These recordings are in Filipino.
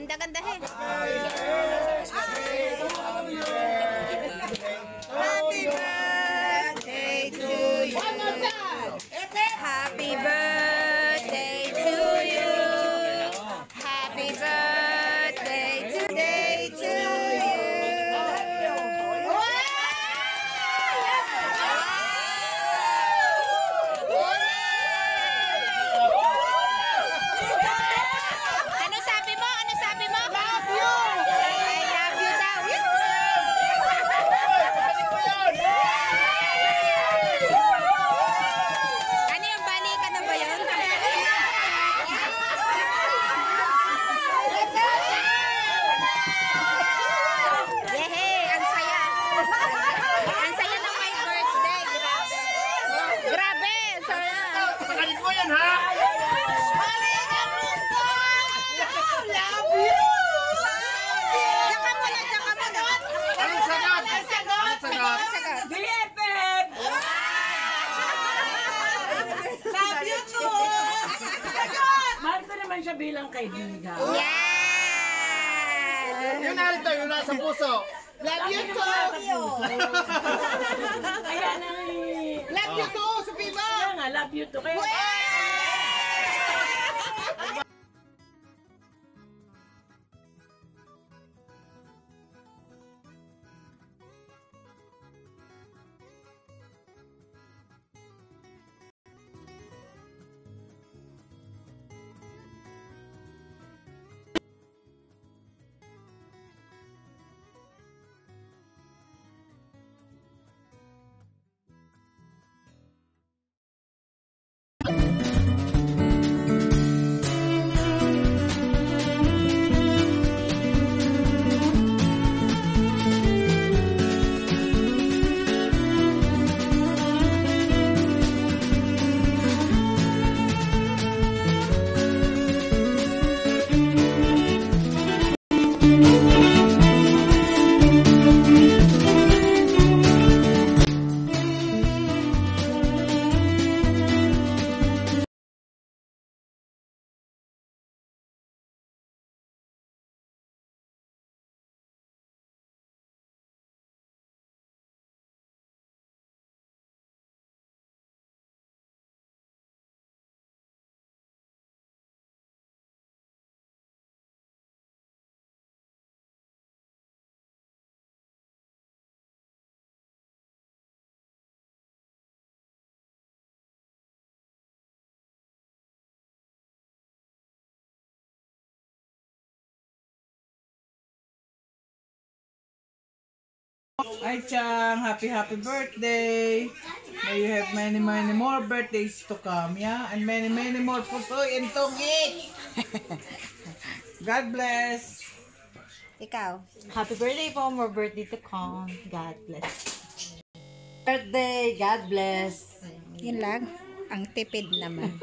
Ganda-gandahin. Happy birthday to you. Happy birthday to you. Happy birthday today to you. Ano sabi mo? Ano sabi mo? Love you! I love you daw. Ano yung balikan na ba yun? Yehe! Ang saya! Ang saya ng my birthday! Grabe! Grabe! Saya! Pagalit mo yan, ha? Balikan mo ko! Love you! Tsaka mo na! Tsaka mo na! Anong sagot? Anong sagot? BFF! Love you too! Mahal ko naman siya bilang kaibigan. Yeah! Yun narito, yun nasa puso. Love you too! Kaya nang... Love you too, Supiba! Kaya nga, love you too. Kaya... Hi Chang, happy birthday. May you have many more birthdays to come, yeah? And many more pusoy and tongit. God bless. Ikaw. Happy birthday po, more birthday to come. God bless. Birthday, God bless. Yun lang. Ang tipid naman.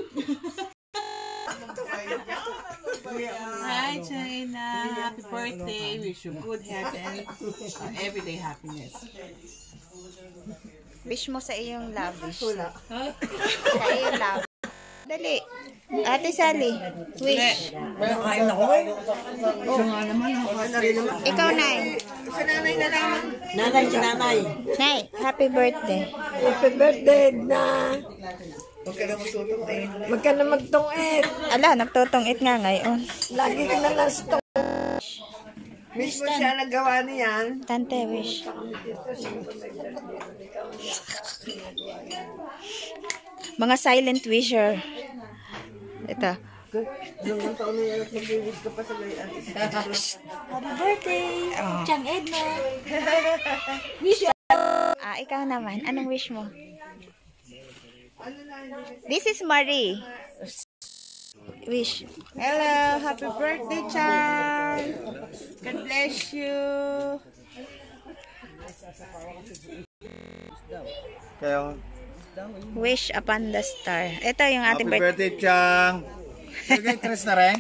Hi China, happy birthday. Wish you good health and everyday happiness. Wish mo sa iyong love wish. Sa iyong love. Dali. Ate Sally, wish. Kain ako eh. Oo nga naman, kain na rin naman. Ikaw, Nay. Sa nanay na lang. Nanay, si nanay. Nay, happy birthday. Happy birthday na. Huwag ka na magtutong-it. Huwag ka na magtong-it. Ala, nagtutong-it nga ngayon. Lagi ka na last to. Mismo siya nagawa niyan. Tante, wish. Mga silent wisher. Ito. Nung taon na yan, mag-wish ka pa sa gayan. Happy birthday, Oh. Chang Edna. Ikaw naman. Anong wish mo? This is Marie. Wish. Hello, happy birthday, Chan. God bless you. Kaya, Wish upon the star. Ito yung ating happy birthday, Chang. Sige, tres na rin.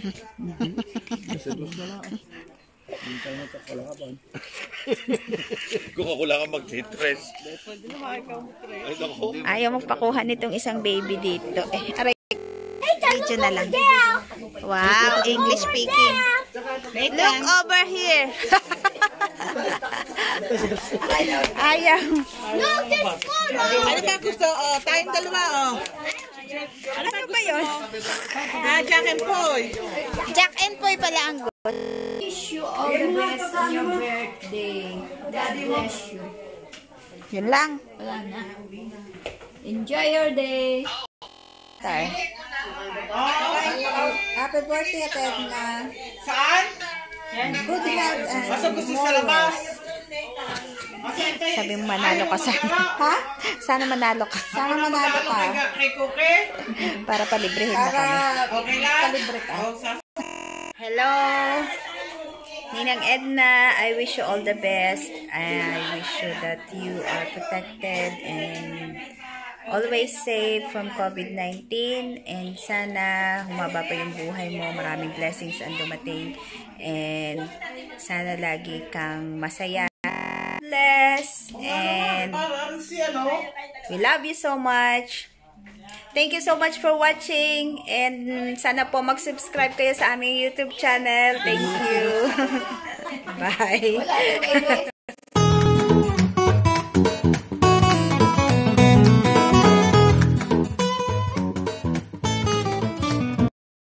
Kung ako lang ang mag-tres. Ayaw magpakuha nitong isang baby dito. Aray. Video na lang. Wow, English speaking. Look over here. Ayaw. Ano ka gusto? Oh, tayong dalawa, oh. Ano ba yun? Jack and Poy. Jack and Poy pala ang good. Wish you all the best on your birthday. God bless you. Yun lang. Wala na. Enjoy your day. Sorry. Happy birthday, Edna. Saan? Good health and Basta gusto sa labas. Sabi mo manalo ka sana. Ha? Sana manalo ka. Sana manalo ka. Kay Cookie? Para palibrehin na kami. Okay lang? Palibre ka. Oh, Hello! Ninang Edna, I wish you all the best. I wish you that you are protected and always safe from COVID-19. And sana humaba pa yung buhay mo. Maraming blessings ang dumating. And sana lagi kang masaya. Bless. And we love you so much. Thank you so much for watching and sana po mag-subscribe kayo sa aming YouTube channel. Thank you. Bye.